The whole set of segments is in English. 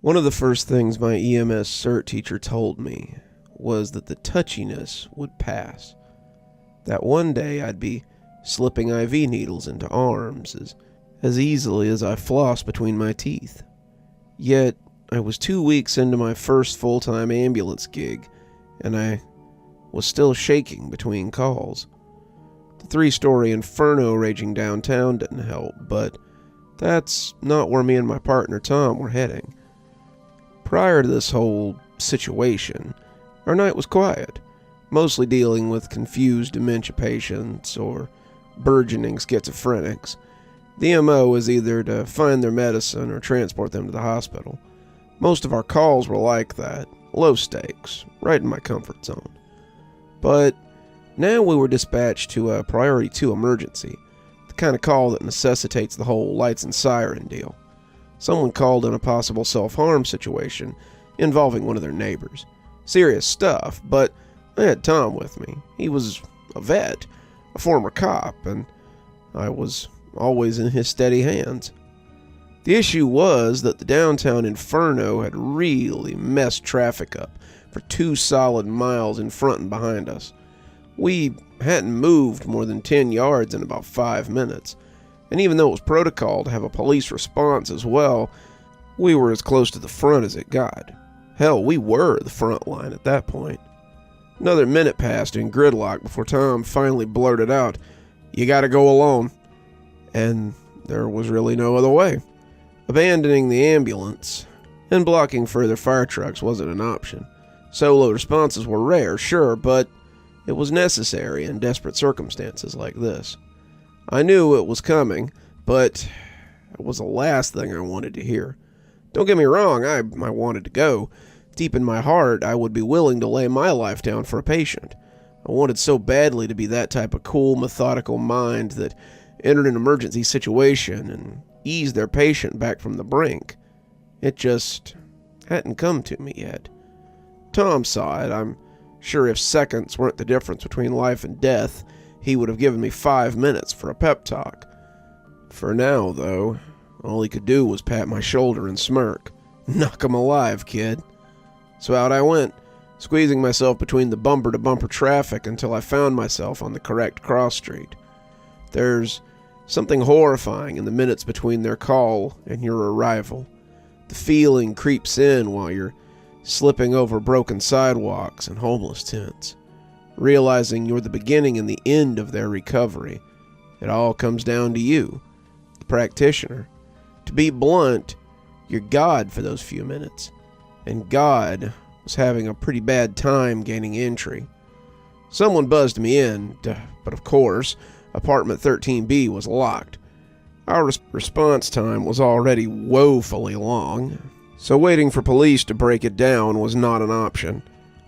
One of the first things my EMS cert teacher told me was that the touchiness would pass. That one day I'd be slipping IV needles into arms as easily as I flossed between my teeth. Yet, I was 2 weeks into my first full-time ambulance gig, and I was still shaking between calls. The 3-story inferno raging downtown didn't help, but that's not where me and my partner Tom were heading. Prior to this whole situation, our night was quiet, mostly dealing with confused dementia patients or burgeoning schizophrenics. The MO is either to find their medicine or transport them to the hospital. Most of our calls were like that, low stakes, right in my comfort zone. But now we were dispatched to a Priority 2 emergency, the kind of call that necessitates the whole lights and siren deal. Someone called in a possible self-harm situation involving one of their neighbors. Serious stuff, but I had Tom with me. He was a vet, a former cop, and I was always in his steady hands. The issue was that the downtown inferno had really messed traffic up for 2 solid miles in front and behind us. We hadn't moved more than 10 yards in about 5 minutes, and even though it was protocol to have a police response as well, we were as close to the front as it got. Hell, we were the front line at that point. Another minute passed in gridlock before Tom finally blurted out, "You gotta go alone." And there was really no other way. Abandoning the ambulance and blocking further fire trucks wasn't an option. Solo responses were rare, sure, but it was necessary in desperate circumstances like this. I knew it was coming, but it was the last thing I wanted to hear. Don't get me wrong, I wanted to go. Deep in my heart, I would be willing to lay my life down for a patient. I wanted so badly to be that type of cool, methodical mind that entered an emergency situation and eased their patient back from the brink. It just hadn't come to me yet. Tom saw it. I'm sure if seconds weren't the difference between life and death, he would have given me 5 minutes for a pep talk. For now, though, all he could do was pat my shoulder and smirk. "Knock 'em alive, kid." So out I went, squeezing myself between the bumper-to-bumper traffic until I found myself on the correct cross street. There's something horrifying in the minutes between their call and your arrival. The feeling creeps in while you're slipping over broken sidewalks and homeless tents, realizing you're the beginning and the end of their recovery. It all comes down to you, the practitioner. To be blunt, you're God for those few minutes, and God was having a pretty bad time gaining entry. Someone buzzed me in, but of course, apartment 13B was locked. Our response time was already woefully long, so waiting for police to break it down was not an option.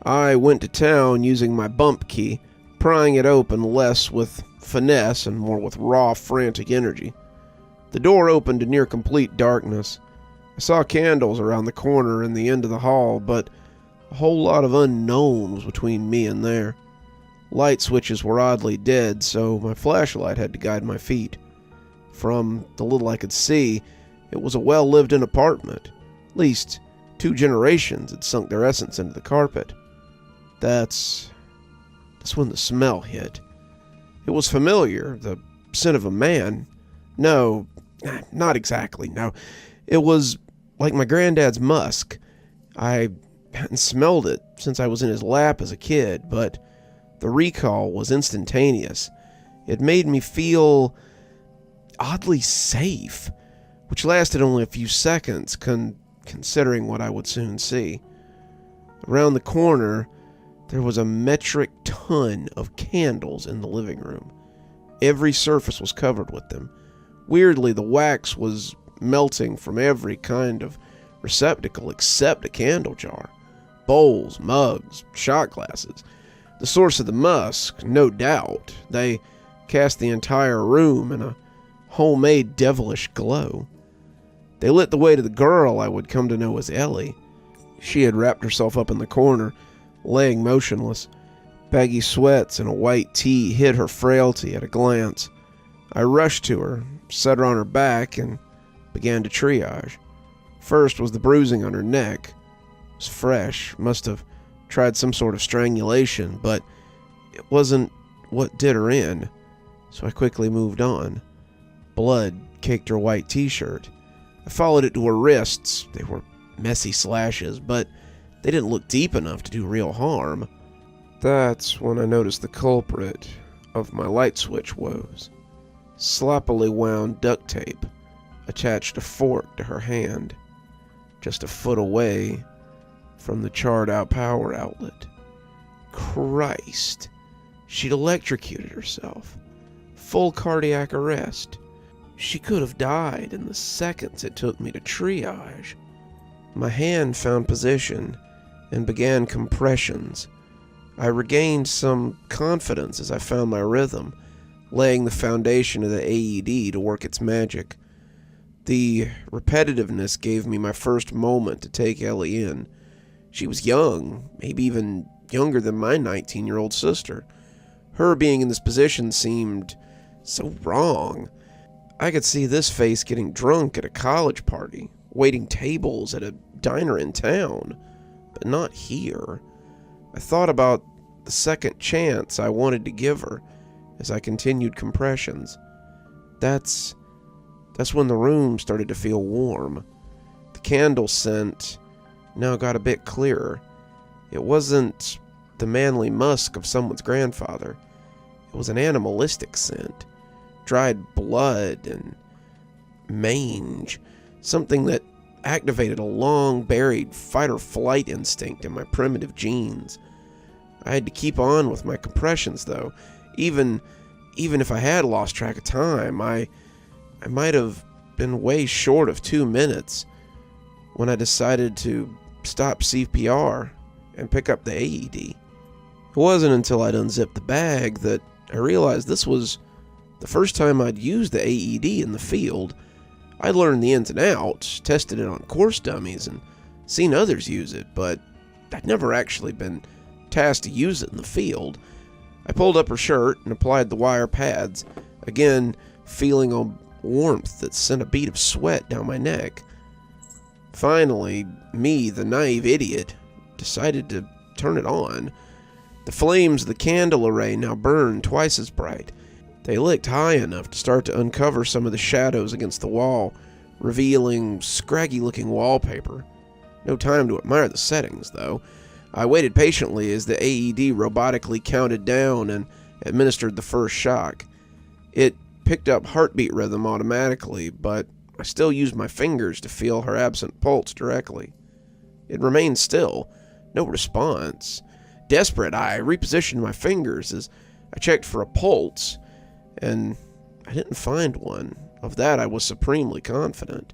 I went to town using my bump key, prying it open less with finesse and more with raw, frantic energy. The door opened in near complete darkness. I saw candles around the corner and the end of the hall, but a whole lot of unknown was between me and there. Light switches were oddly dead, so my flashlight had to guide my feet. From the little I could see, it was a well-lived-in apartment. At least 2 generations had sunk their essence into the carpet. That's when the smell hit. It was familiar, the scent of a man. No, not exactly, no. It was like my granddad's musk. I hadn't smelled it since I was in his lap as a kid, but the recall was instantaneous. It made me feel oddly safe, which lasted only a few seconds, considering what I would soon see. Around the corner, there was a metric ton of candles in the living room. Every surface was covered with them. Weirdly, the wax was melting from every kind of receptacle except a candle jar. Bowls, mugs, shot glasses. The source of the musk, no doubt. They cast the entire room in a homemade devilish glow. They lit the way to the girl I would come to know as Ellie. She had wrapped herself up in the corner, laying motionless. Baggy sweats and a white tee hid her frailty at a glance. I rushed to her, set her on her back, and began to triage. First was the bruising on her neck. It was fresh, must have tried some sort of strangulation, but it wasn't what did her in, so I quickly moved on. Blood caked her white t-shirt. I followed it to her wrists. They were messy slashes, but they didn't look deep enough to do real harm. That's when I noticed the culprit of my light switch woes. Sloppily wound duct tape attached a fork to her hand, just a foot away from the charred-out power outlet. Christ, she'd electrocuted herself. Full cardiac arrest. She could have died in the seconds it took me to triage. My hand found position and began compressions. I regained some confidence as I found my rhythm, laying the foundation of the AED to work its magic. The repetitiveness gave me my first moment to take Ellie in. She was young, maybe even younger than my 19-year-old sister. Her being in this position seemed so wrong. I could see this face getting drunk at a college party, waiting tables at a diner in town, but not here. I thought about the second chance I wanted to give her as I continued compressions. That's when the room started to feel warm. The candle scent now got a bit clearer. It wasn't the manly musk of someone's grandfather. It was an animalistic scent. Dried blood and mange. Something that activated a long-buried fight-or-flight instinct in my primitive genes. I had to keep on with my compressions, though. Even if I had lost track of time, I might have been way short of 2 minutes when I decided to stop CPR and pick up the AED. It wasn't until I'd unzipped the bag that I realized this was the first time I'd used the AED in the field. I'd learned the ins and outs, tested it on course dummies, and seen others use it, but I'd never actually been tasked to use it in the field. I pulled up her shirt and applied the wire pads, again feeling a warmth that sent a bead of sweat down my neck. Finally, me, the naive idiot, decided to turn it on. The flames of the candle array now burned twice as bright. They licked high enough to start to uncover some of the shadows against the wall, revealing scraggy-looking wallpaper. No time to admire the settings, though. I waited patiently as the AED robotically counted down and administered the first shock. It picked up heartbeat rhythm automatically, but I still used my fingers to feel her absent pulse directly. It remained still. No response. Desperate, I repositioned my fingers as I checked for a pulse, and I didn't find one. Of that I was supremely confident.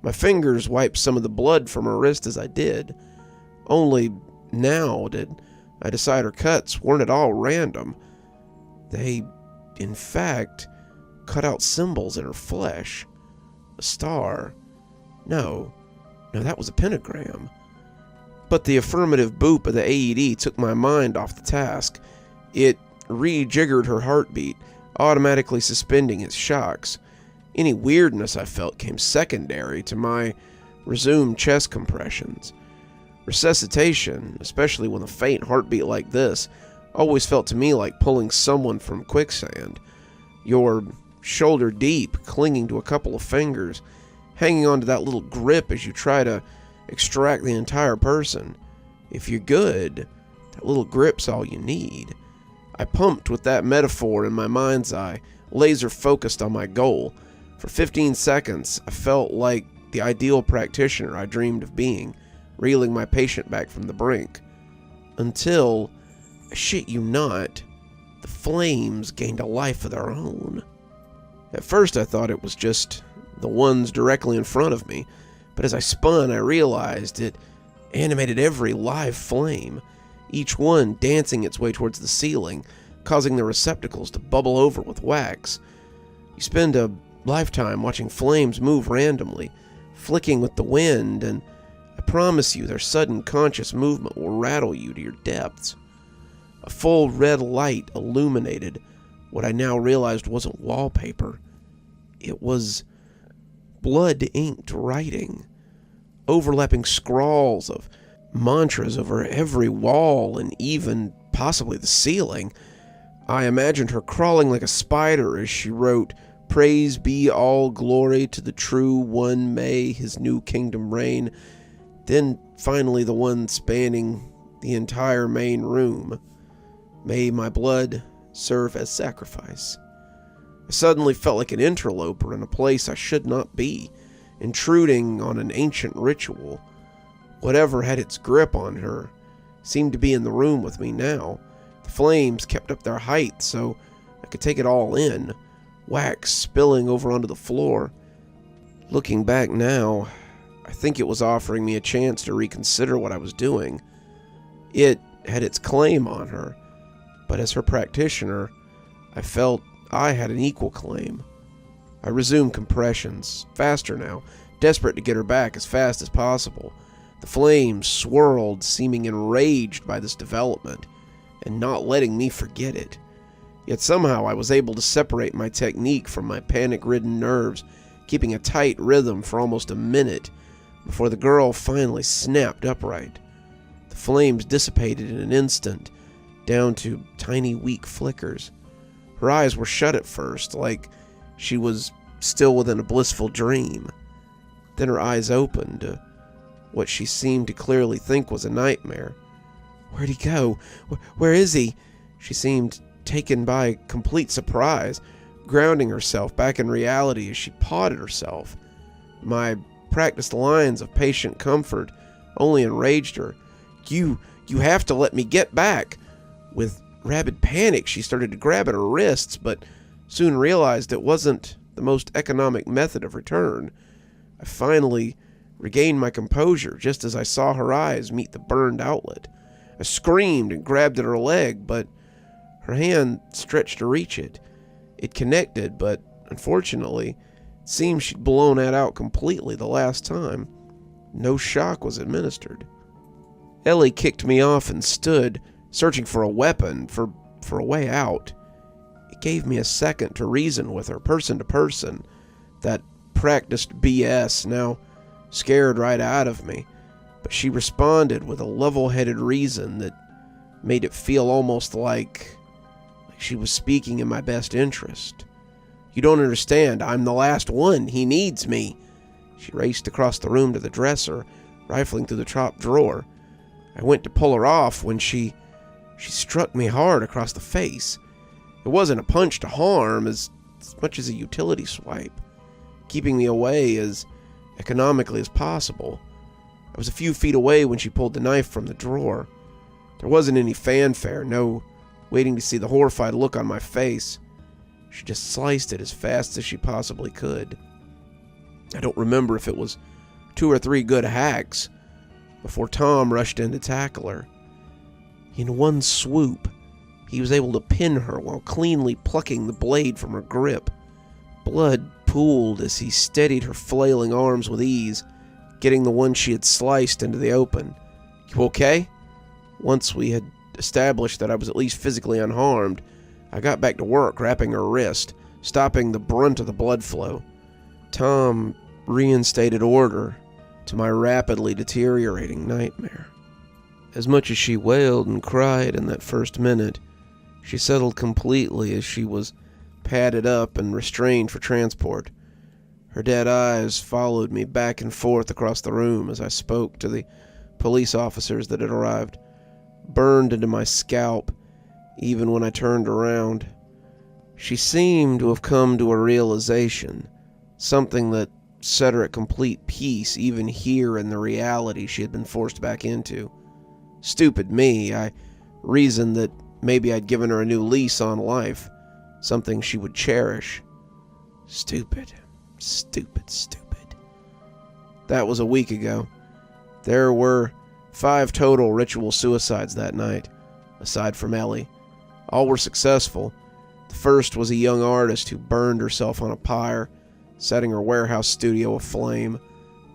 My fingers wiped some of the blood from her wrist as I did. Only now did I decide her cuts weren't at all random. They, in fact, cut out symbols in her flesh. A star. No, that was a pentagram. But the affirmative boop of the AED took my mind off the task. It rejiggered her heartbeat, automatically suspending its shocks. Any weirdness I felt came secondary to my resumed chest compressions. Resuscitation, especially with a faint heartbeat like this, always felt to me like pulling someone from quicksand. You're shoulder deep, clinging to a couple of fingers, hanging onto that little grip as you try to extract the entire person. If you're good, that little grip's all you need. I pumped with that metaphor in my mind's eye, laser focused on my goal. For 15 seconds, I felt like the ideal practitioner I dreamed of being, reeling my patient back from the brink. Until, I shit you not, the flames gained a life of their own. At first I thought it was just the ones directly in front of me, but as I spun I realized it animated every live flame, each one dancing its way towards the ceiling, causing the receptacles to bubble over with wax. You spend a lifetime watching flames move randomly, flicking with the wind, and I promise you their sudden conscious movement will rattle you to your depths. A full red light illuminated what I now realized wasn't wallpaper. It was blood-inked writing. overlapping scrawls of mantras over every wall and even possibly the ceiling. I imagined her crawling like a spider as she wrote, "Praise be all glory to the true one, may his new kingdom reign." Then finally the one spanning the entire main room, "May my blood serve as sacrifice." I suddenly felt like an interloper in a place I should not be, intruding on an ancient ritual. Whatever had its grip on her seemed to be in the room with me now. The flames kept up their height so I could take it all in, wax spilling over onto the floor. Looking back now, I think it was offering me a chance to reconsider what I was doing. It had its claim on her, but as her practitioner, I felt I had an equal claim. I resumed compressions, faster now, desperate to get her back as fast as possible. The flames swirled, seeming enraged by this development, and not letting me forget it. Yet somehow I was able to separate my technique from my panic-ridden nerves, keeping a tight rhythm for almost a minute before the girl finally snapped upright. The flames dissipated in an instant, down to tiny weak flickers. Her eyes were shut at first, like she was still within a blissful dream. Then her eyes opened to what she seemed to clearly think was a nightmare. "Where'd he go? Where is he?" She seemed taken by complete surprise, grounding herself back in reality as she pawed at herself. My practiced lines of patient comfort only enraged her. You have to let me get back." With rabid panic, she started to grab at her wrists, but soon realized it wasn't the most economic method of return. I finally regained my composure just as I saw her eyes meet the burned outlet. I screamed and grabbed at her leg, but her hand stretched to reach it. It connected, but unfortunately, it seemed she'd blown that out completely the last time. No shock was administered. Ellie kicked me off and stood, searching for a weapon, for a way out. It gave me a second to reason with her, person to person. That practiced BS now scared right out of me, but she responded with a level-headed reason that made it feel almost like she was speaking in my best interest. "You don't understand. I'm the last one. He needs me." She raced across the room to the dresser, rifling through the top drawer. I went to pull her off when she struck me hard across the face. It wasn't a punch to harm as much as a utility swipe, keeping me away as economically as possible. I was a few feet away when she pulled the knife from the drawer. There wasn't any fanfare, no waiting to see the horrified look on my face. She just sliced it as fast as she possibly could. I don't remember if it was 2 or 3 good hacks before Tom rushed in to tackle her. In one swoop, he was able to pin her while cleanly plucking the blade from her grip. Blood pooled as he steadied her flailing arms with ease, getting the one she had sliced into the open. "You okay?" Once we had established that I was at least physically unharmed, I got back to work wrapping her wrist, stopping the brunt of the blood flow. Tom reinstated order to my rapidly deteriorating nightmare. As much as she wailed and cried in that first minute, she settled completely as she was padded up and restrained for transport. Her dead eyes followed me back and forth across the room as I spoke to the police officers that had arrived, burned into my scalp even when I turned around. She seemed to have come to a realization, something that set her at complete peace even here in the reality she had been forced back into. Stupid me, I reasoned that maybe I'd given her a new lease on life, something she would cherish. Stupid. That was a week ago. There were 5 total ritual suicides that night, aside from Ellie. All were successful. The first was a young artist who burned herself on a pyre, setting her warehouse studio aflame.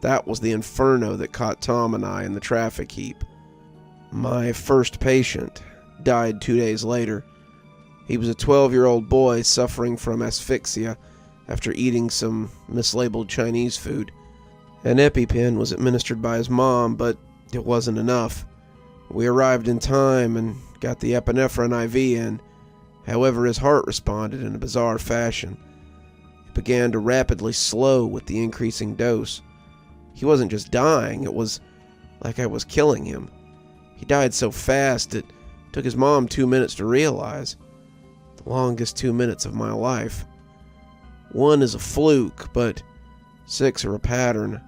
That was the inferno that caught Tom and I in the traffic heap. My first patient died 2 days later. He was a 12-year-old boy suffering from asphyxia after eating some mislabeled Chinese food. An EpiPen was administered by his mom, but it wasn't enough. We arrived in time and got the epinephrine IV in. However, his heart responded in a bizarre fashion. It began to rapidly slow with the increasing dose. He wasn't just dying, it was like I was killing him. He died so fast it took his mom 2 minutes to realize. The longest 2 minutes of my life. 1 is a fluke, but 6 are a pattern.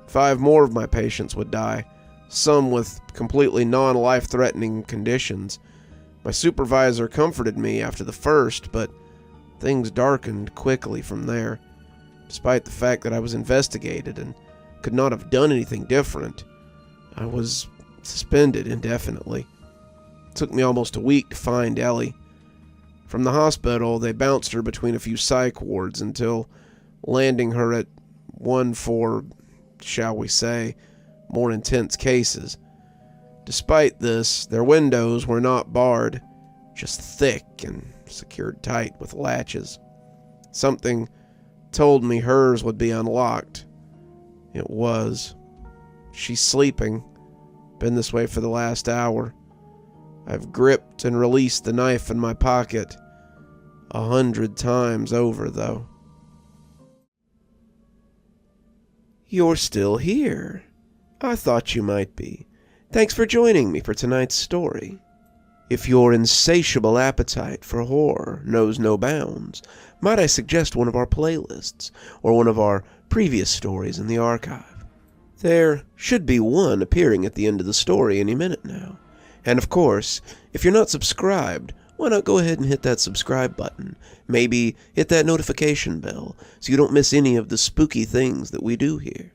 5 more of my patients would die, some with completely non-life-threatening conditions. My supervisor comforted me after the first, but things darkened quickly from there. Despite the fact that I was investigated and could not have done anything different, I was suspended indefinitely. It took me almost a week to find Ellie. From the hospital, they bounced her between a few psych wards until landing her at one for, shall we say, more intense cases. Despite this, their windows were not barred, just thick and secured tight with latches. Something told me hers would be unlocked. It was. She's sleeping. Been this way for the last hour. I've gripped and released the knife in my pocket 100 times over, though. You're still here. I thought you might be. Thanks for joining me for tonight's story. If your insatiable appetite for horror knows no bounds, might I suggest one of our playlists, or one of our previous stories in the archive? There should be one appearing at the end of the story any minute now. And of course, if you're not subscribed, why not go ahead and hit that subscribe button? Maybe hit that notification bell so you don't miss any of the spooky things that we do here.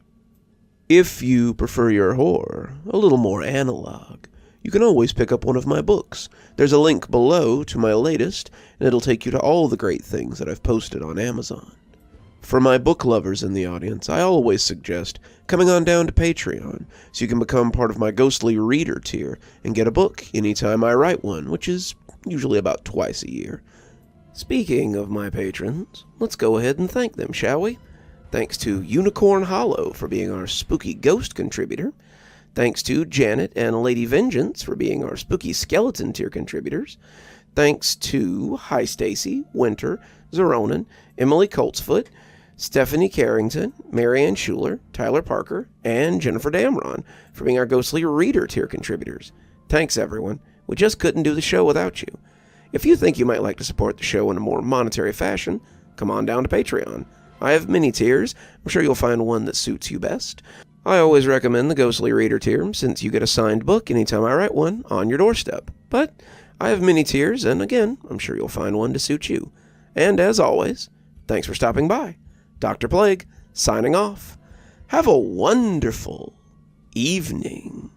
If you prefer your horror a little more analog, you can always pick up one of my books. There's a link below to my latest, and it'll take you to all the great things that I've posted on Amazon. For my book lovers in the audience, I always suggest coming on down to Patreon so you can become part of my ghostly reader tier and get a book anytime I write one, which is usually about twice a year. Speaking of my patrons, let's go ahead and thank them, shall we? Thanks to Unicorn Hollow for being our spooky ghost contributor. Thanks to Janet and Lady Vengeance for being our spooky skeleton tier contributors. Thanks to Hi Stacy, Winter, Xaronan, Emily Coltsfoot, Stephanie Carrington, Marianne Schuler, Tyler Parker, and Jennifer Damron for being our ghostly reader tier contributors. Thanks, everyone. We just couldn't do the show without you. If you think you might like to support the show in a more monetary fashion, come on down to Patreon. I have many tiers. I'm sure you'll find one that suits you best. I always recommend the Ghostly Reader tier, since you get a signed book anytime I write one on your doorstep. But I have many tiers, and again, I'm sure you'll find one to suit you. And as always, thanks for stopping by. Dr. Plague, signing off. Have a wonderful evening.